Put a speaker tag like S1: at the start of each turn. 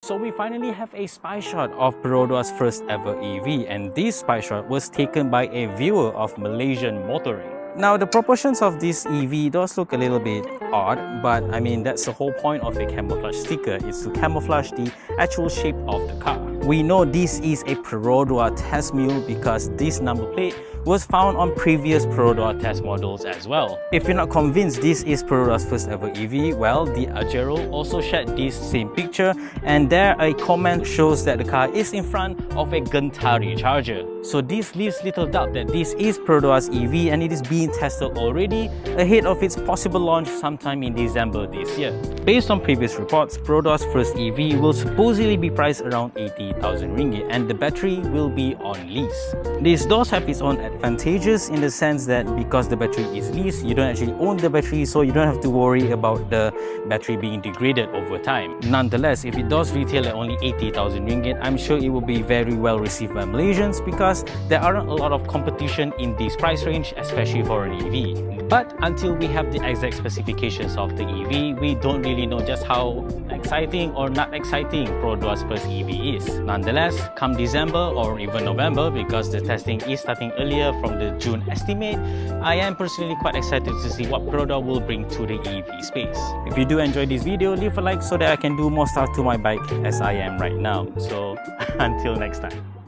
S1: So we finally have a spy shot of Perodua's first ever EV, and this spy shot was taken by a viewer of Malaysian motoring. Now the proportions of this EV does look a little bit odd, but I mean that's the whole point of a camouflage sticker, is to camouflage the actual shape of the car. We know this is a Perodua test mule because this number plate was found on previous Perodua test models as well. If you're not convinced this is Perodua's first ever EV, well, the Ajero also shared this same picture, and there a comment shows that the car is in front of a Gentari charger. So this leaves little doubt that this is Perodua's EV and it is being tested already ahead of its possible launch sometime in December this year. Based on previous reports, Perodua's first EV will supposedly be priced around 80,000 ringgit and the battery will be on lease. This does have its own advantages in the sense that because the battery is leased, you don't actually own the battery, so you don't have to worry about the battery being degraded over time. Nonetheless, if it does retail at only 80,000 ringgit, I'm sure it will be very well received by Malaysians because there aren't a lot of competition in this price range, especially for an EV. But until we have the exact specifications of the EV, we don't really know just how exciting or not exciting Perodua's first EV is. Nonetheless, come December or even November, because the testing is starting earlier from the June estimate, I am personally quite excited to see what Perodua will bring to the EV space. If you do enjoy this video, leave a like so that I can do more stuff to my bike as I am right now. So until next time.